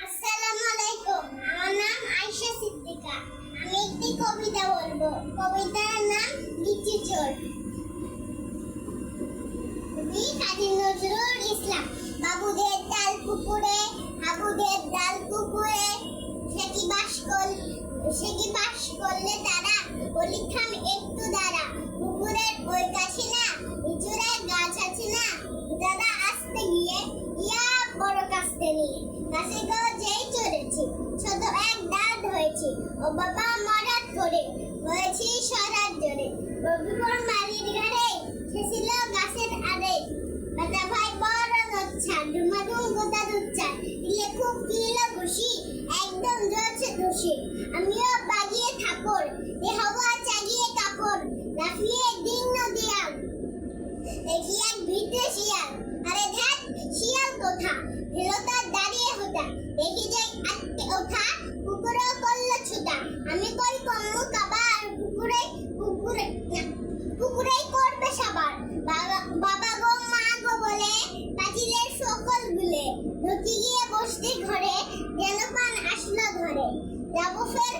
আসসালামু আলাইকুম। আমার নাম আয়েশা সিদ্দিকা। আমি একটি কবিতা বলবো। কবিতার নাম লিচু চোর। কবি কাজী নজরুল ইসলাম। বাবুদের ডাল পুকুরে, হাবুদের ডাল পুকুরে, সে কি বাস করলে তারা, বলি থাম একটু দাঁড়া। পুকুরের ওই কাছে না লিচুর এক গাছ আছে না, দাদা আসতে গিয়ে ইয়া বড় কাস্তে নিয়ে গাছে যেই চড়েছি, ছোট এক ডাল ধরেছি, ও বাবা মরাত করে হয়েছি সরাত জোরে। রবিবার বাড়ির ঘরে সে ছিল গাছের আড়ে, দাদা ভাই বড় নচ্ছা, ডুমাডুম গোদা দুচ্ছা, দিলে খুব কিল খুশি, একদম জ্বলছে খুশি। আমিও বাগিয়ে থাপড়, এ হওয়া চাগিয়ে কাপড়, লাফিয়ে দিন নদিয়াল, দেখি এক ভিটে শিয়াল। আরে ধ্যাত, শিয়াল কোথা, ভেলো তার দাঁড়িয়ে হোতা, দেখি যাই আটকে ওঠা, পুকুরেও করলো ছুটা। আমি কই কম্মু কাবার, পুকুরেই করবে সবার। বাবা গো মা গো বলে পাঁচিলের সকল গুলে, ঢুকি গিয়ে বসতে ঘরে, যেন পান আসলো ধরে। যাবো ফের